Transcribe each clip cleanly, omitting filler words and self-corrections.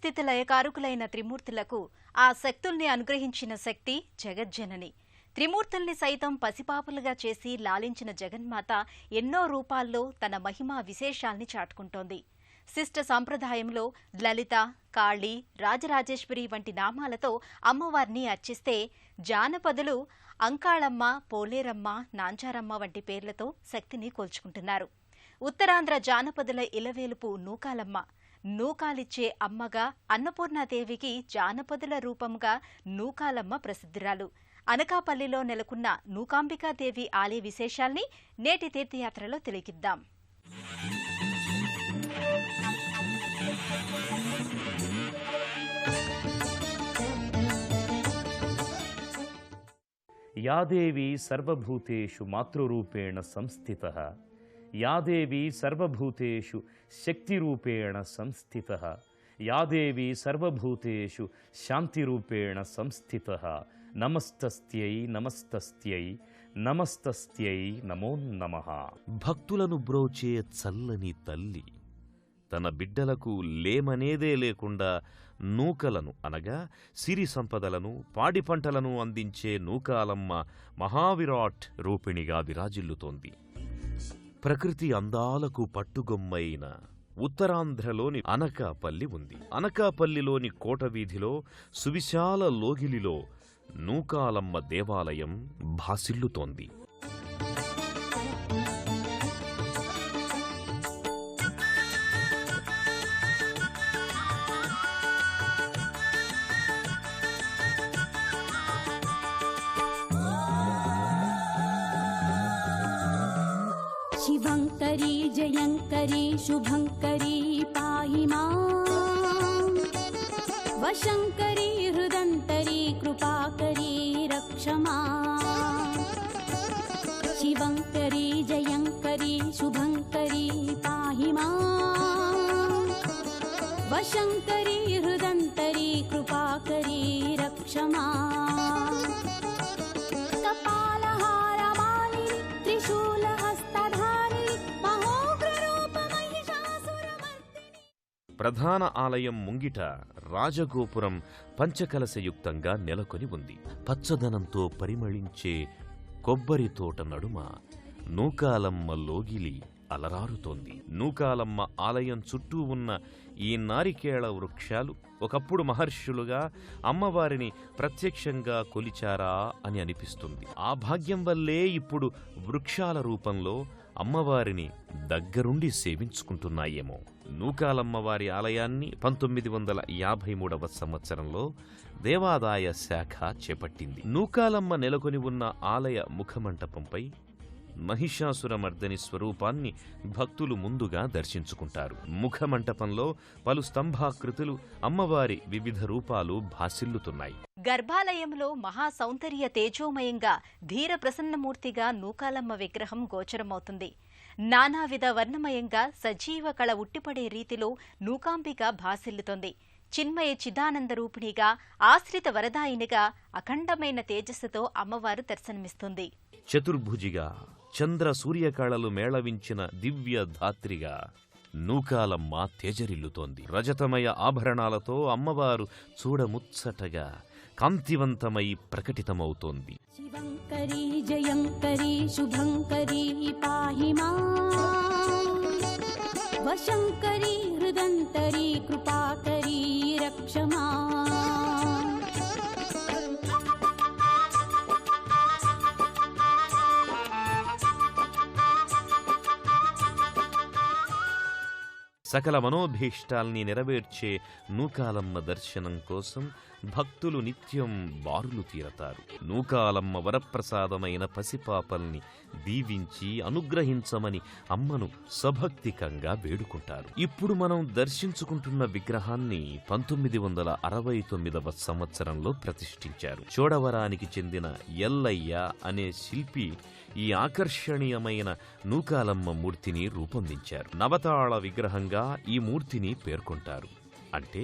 స్థితి లయకారకులైన త్రిమూర్తులకు ఆ శక్తుల్ని అనుగ్రహించిన శక్తి జగజ్జనని. త్రిమూర్తుల్ని సైతం పసిపాపులుగా చేసి లాలించిన జగన్మాత ఎన్నో రూపాల్లో తన మహిమా విశేషాల్ని చాటుకుంటోంది. శిష్ట సాంప్రదాయంలో లలిత, కాళీ, రాజరాజేశ్వరి వంటి నామాలతో అమ్మవారిని అర్చిస్తే, జానపదులు అంకాళమ్మ, పోలేరమ్మ, నాంచారమ్మ వంటి పేర్లతో శక్తిని కొల్చుకుంటున్నారు. ఉత్తరాంధ్ర జానపదుల ఇలవేలుపు నూకాలమ్మ. నూకాలిచ్చే అమ్మగా అన్నపూర్ణాదేవికి జానపదుల రూపంగా నూకాలమ్మ ప్రసిద్ధురాలు. అనకాపల్లిలో నెలకొన్న నూకాంబికాదేవి ఆలయ విశేషాల్ని నేటి తీర్థయాత్రలో తిలకిద్దాం. యాదేవి సర్వభూతేషు మాతృరూపేణ సంస్థితః, యాదేవి సర్వభూతేషు శక్తిరూపేణ సంస్థితః, యాదేవి సర్వభూతేషు శాంతిరూపేణ సంస్థితః. నమస్తస్త్యై నమస్తస్త్యై నమస్తస్త్యై నమో నమః. భక్తులను బ్రోచే చల్లని తల్లి తన బిడ్డలకు లేమనేదే లేకుండా నూకలను అనగా సిరి సంపదలను, పాడి పంటలను అందించే నూకాలమ్మ మహావిరాట్ రూపిణిగా విరాజిల్లుతోంది. ప్రకృతి అందాలకు పట్టుగొమ్మైన ఉత్తరాంధ్రలోని అనకాపల్లి ఉంది. అనకాపల్లిలోని కోటవీధిలో సువిశాల లోగిలిలో నూకాలమ్మ దేవాలయం భాసిల్లుతోంది. శివంకరీ జయంకరీ శుభంకరీ పాహి మాం, వశంకరీ హృదంతరీ కృపాకరీ రక్ష మాం. శివంకరీ జయంకరీ శుభంకరీ పాహి మాం, వశంకరీ హృదంతరీ కృపాకరీ రక్ష మాం. ప్రధాన ఆలయం ముంగిట రాజగోపురం పంచకలశయుక్తంగా నెలకొని ఉంది. పచ్చదనంతో పరిమళించే కొబ్బరి తోట నడుమ నూకాలమ్మ లోగిలి అలరారుతోంది. నూకాలమ్మ ఆలయం చుట్టూ ఉన్న ఈ నారికేళ వృక్షాలు ఒకప్పుడు మహర్షులుగా అమ్మవారిని ప్రత్యక్షంగా కొలిచారా అని అనిపిస్తుంది. ఆ భాగ్యం వల్లే ఇప్పుడు వృక్షాల రూపంలో అమ్మవారిని దగ్గరుండి సేవించుకుంటున్నాయేమో. నూకాలమ్మవారి ఆలయాన్ని 1953వ సంవత్సరంలో దేవాదాయ శాఖ చేపట్టింది. నూకాలమ్మ నెలకొని ఉన్న ఆలయ ముఖమంటపంపై మహిషాసురమర్దని స్వరూపాన్ని భక్తులు ముందుగా దర్శించుకుంటారు. ముఖమంటపంలో పలు స్తంభాకృతులు, అమ్మవారి వివిధ రూపాలు భాసిల్లుతున్నాయి. గర్భాలయంలో మహాసౌందర్య తేజోమయంగా ధీర ప్రసన్నమూర్తిగా నూకాలమ్మ విగ్రహం గోచరమవుతుంది. నానావిధ వర్ణమయంగా సజీవ కళ ఉట్టిపడే రీతిలో నూకాంబిక భాసిల్లుతోంది. చిన్మయ చిదానంద రూపిణిగా, ఆశ్రిత వరదాయినిగా అఖండమైన తేజస్సుతో అమ్మవారు దర్శనమిస్తుంది. చతుర్భుజిగా, చంద్ర సూర్యకళలు మేళవించిన దివ్య ధాత్రిగా నూకాలమ్మ తేజరిల్లుతోంది. రజతమయ ఆభరణాలతో అమ్మవారు చూడముచ్చటగా కాంతివంతమై ప్రకటితమవుతోంది. శివంకరీ జయంకరీ శుభంకరీ పాహి మాం, వశంకరీ హృదంతరీ కృపాకరీ రక్ష మాం. సకల మనోభీష్టాల్ని నెరవేర్చే నూకాలమ్మ దర్శనం కోసం భక్తులు నిత్యం బారులు తీరతారు. నూకాలమ్మ వరప్రసాదమైన పసిపాపల్ని దీవించి అనుగ్రహించమని అమ్మను సభక్తికంగా వేడుకుంటారు. ఇప్పుడు మనం దర్శించుకుంటున్న విగ్రహాన్ని 1969వ సంవత్సరంలో ప్రతిష్ఠించారు. చోడవరానికి చెందిన ఎల్లయ్య అనే శిల్పి ఈ ఆకర్షణీయమైన నూకాలమ్మ మూర్తిని రూపొందించారు. నవతాళ విగ్రహంగా ఈ మూర్తిని పేర్కొంటారు. అంటే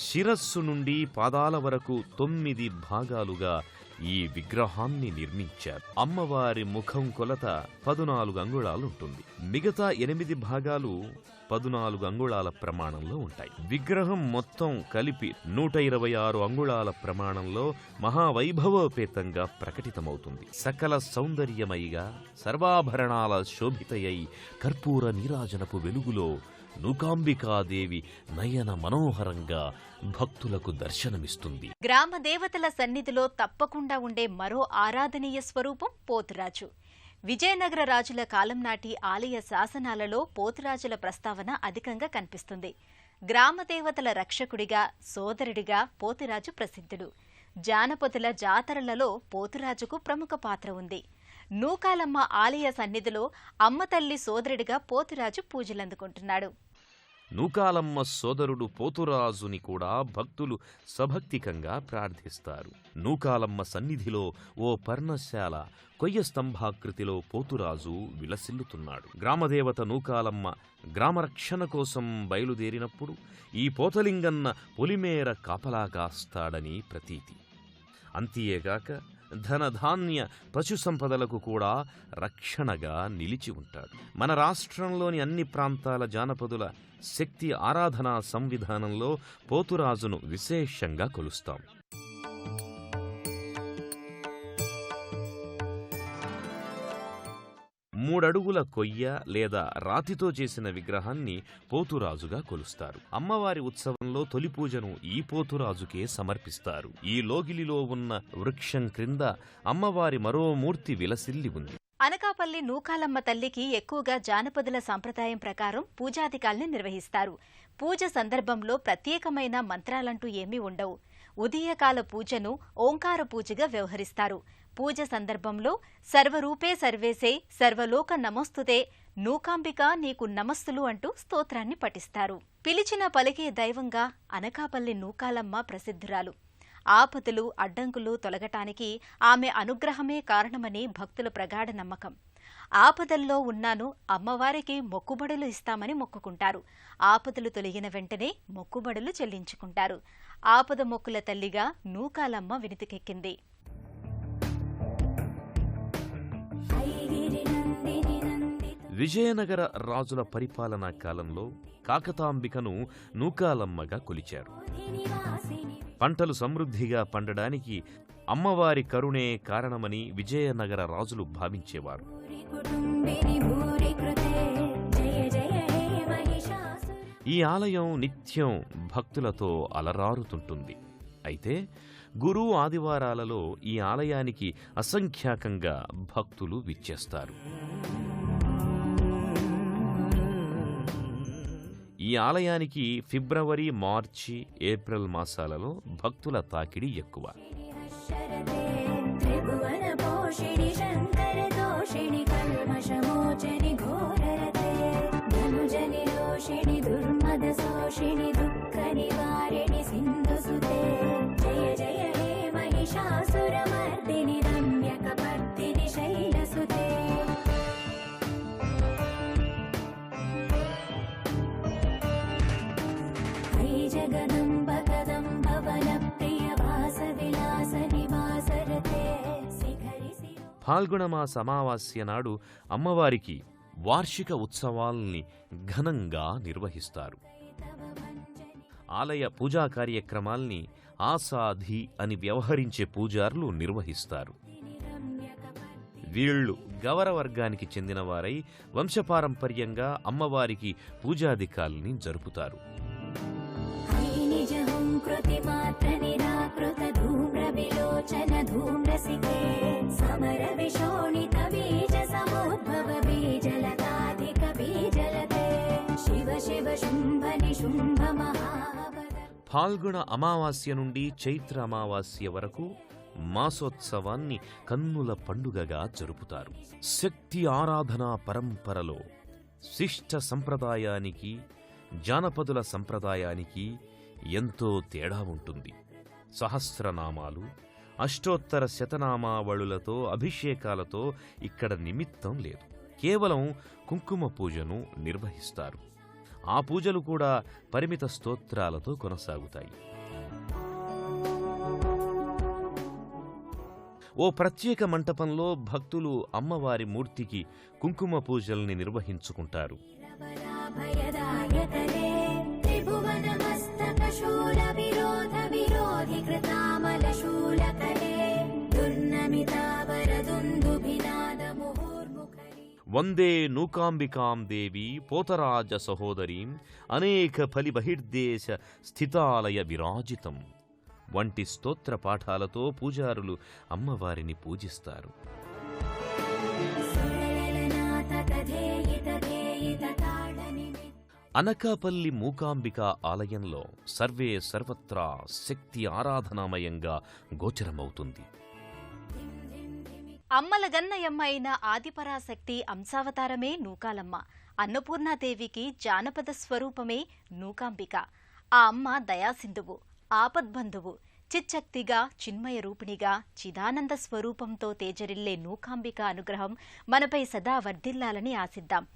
శిరస్సు నుండి పాదాల వరకు 9 భాగాలుగా ఈ విగ్రహాన్ని నిర్మించారు. అమ్మవారి ముఖం కొలత 14 అంగుళాలుంటుంది. మిగతా 8 భాగాలు 14 అంగుళాల ప్రమాణంలో ఉంటాయి. విగ్రహం మొత్తం కలిపి 126 అంగుళాల ప్రమాణంలో మహావైభవోపేతంగా ప్రకటితమవుతుంది. సకల సౌందర్యమయిగా సర్వాభరణాల శోభితయై కర్పూర నీరాజనపు వెలుగులో నూకాంబికాదేవి నయన మనోహరంగా భక్తులకు దర్శనమిస్తుంది. గ్రామ దేవతల సన్నిధిలో తప్పకుండా ఉండే మరో ఆరాధనీయ స్వరూపం పోతురాజు. విజయనగర రాజుల కాలం నాటి ఆలయ శాసనాలలో పోతురాజుల ప్రస్తావన అధికంగా కనిపిస్తుంది. గ్రామదేవతల రక్షకుడిగా, సోదరుడిగా పోతురాజు ప్రసిద్ధుడు. జానపదుల జాతరలలో పోతురాజుకు ప్రముఖ పాత్ర ఉంది. నూకాలమ్మ ఆలయ సన్నిధిలో అమ్మతల్లి సోదరుడిగా పోతురాజు పూజలందుకుంటున్నాడు. నూకాలమ్మ సోదరుడు పోతురాజుని కూడా భక్తులు సభక్తికంగా ప్రార్థిస్తారు. నూకాలమ్మ సన్నిధిలో ఓ పర్ణశాల కొయ్య స్తంభాకృతిలో పోతురాజు విలసిల్లుతున్నాడు. గ్రామదేవత నూకాలమ్మ గ్రామరక్షణ కోసం బయలుదేరినప్పుడు ఈ పోతలింగన్న పొలిమేర కాపలా కాస్తాడని ప్రతీతి. అంతేగాక ధనధాన్య పశు సంపదలకు కూడా రక్షణగా నిలిచి ఉంటాడు. మన రాష్ట్రంలోని అన్ని ప్రాంతాల జానపదుల శక్తి ఆరాధనా సంవిధానంలో పోతురాజును విశేషంగా కొలుస్తాం. మూడడుగుల కొయ్య లేదా రాతితో చేసిన విగ్రహాన్ని పోతురాజుగా కొలుస్తారు. అమ్మవారి ఉత్సవంలో తొలి పూజను ఈ పోతురాజుకే సమర్పిస్తారు. ఈ లోగిలిలో ఉన్న వృక్షం క్రింద అమ్మవారి మరో మూర్తి విలసిల్లి ఉంది. అనకాపల్లి నూకాలమ్మ తల్లికి ఎక్కువగా జానపదుల సంప్రదాయం ప్రకారం పూజాధికాల్ని నిర్వహిస్తారు. పూజ సందర్భంలో ప్రత్యేకమైన మంత్రాలంటూ ఏమీ ఉండవు. ఉదయకాల పూజను ఓంకార పూజగా వ్యవహరిస్తారు. పూజ సందర్భంలో సర్వరూపే సర్వేసే సర్వలోక నమస్తుతే నూకాంబిక నీకు నమస్తులు అంటూ స్తోత్రాన్ని పఠిస్తారు. పిలిచిన పలికే దైవంగా అనకాపల్లి నూకాలమ్మ ప్రసిద్ధురాలు. ఆపదలు అడ్డంకులు తొలగటానికి ఆమె అనుగ్రహమే కారణమని భక్తుల ప్రగాఢ నమ్మకం. ఆపదల్లో ఉన్నాను, అమ్మవారికి మొక్కుబడులు ఇస్తామని మొక్కుకుంటారు. ఆపదలు తొలగిన వెంటనే మొక్కుబడులు చెల్లించుకుంటారు. ఆపద మొక్కుల తల్లిగా నూకాలమ్మ వినితికెక్కింది. విజయనగర రాజుల పరిపాలనా కాలంలో కాకతాంబికను నూకాలమ్మగా కొలిచారు. పంటలు సమృద్ధిగా పండడానికి అమ్మవారి కరుణే కారణమని విజయనగర రాజులు భావించేవారు. ఈ ఆలయం నిత్యం భక్తులతో అలరారుతుంటుంది. అయితే గురు ఆదివారాలలో ఈ ఆలయానికి అసంఖ్యాకంగా భక్తులు విచ్చేస్తారు. ఈ ఆలయానికి ఫిబ్రవరి, మార్చి, ఏప్రిల్ మాసాలలో భక్తుల తాకిడి ఎక్కువ. ఫాల్గుణమాస అమావాస్య నాడు అమ్మవారికి వార్షిక ఉత్సవాల్ని ఘనంగా నిర్వహిస్తారు. ఆలయ పూజా కార్యక్రమాల్ని ఆసాధి అని వ్యవహరించే పూజారులు నిర్వహిస్తారు. వీళ్లు గవర వర్గానికి చెందినవారై వంశపారంపర్యంగా అమ్మవారికి పూజాధికాల్ని జరుపుతారు. ఫాల్గుణ అమావాస్య నుండి చైత్ర అమావాస్య వరకు మాసోత్సవాన్ని కన్నుల పండుగగా జరుపుతారు. శక్తి ఆరాధనా పరంపరలో శిష్ట సంప్రదాయానికి, జానపదుల సంప్రదాయానికి ఎంతో తేడా ఉంటుంది. సహస్రనామాలు, అష్టోత్తర శతనామావళులతో, అభిషేకాలతో ఇక్కడ నిమిత్తం లేదు. కేవలం కుంకుమ పూజను నిర్వహిస్తారు. ఆ పూజలు కూడా పరిమిత స్తోత్రాలతో కొనసాగుతాయి. ఓ ప్రత్యేక మంటపంలో భక్తులు అమ్మవారి మూర్తికి కుంకుమ పూజల్ని నిర్వహించుకుంటారు. వందే నూకాంబికాం దేవి పోతరాజ సహోదరీం అనేక ఫలి బహిర్దేశ స్థితాలయ విరాజితం వంటి స్తోత్ర పాఠాలతో పూజారులు అమ్మవారిని పూజిస్తారు. అనకాపల్లి మూకాంబిక ఆలయంలో సర్వే సర్వత్రా శక్తి ఆరాధనామయంగా గోచరమవుతుంది. అమ్మలగన్నయమ్మ అయిన ఆదిపరాశక్తి అంశావతారమే నూకాలమ్మ. అన్నపూర్ణాదేవికి జానపద స్వరూపమే నూకాంబిక. ఆ అమ్మ దయాసింధువు, ఆపద్బంధువు, చిచ్చక్తిగా, చిన్మయ రూపిణిగా, చిదానంద స్వరూపంతో తేజరిల్లే నూకాంబిక అనుగ్రహం మనపై సదా వర్ధిల్లాలని ఆశిద్దాం.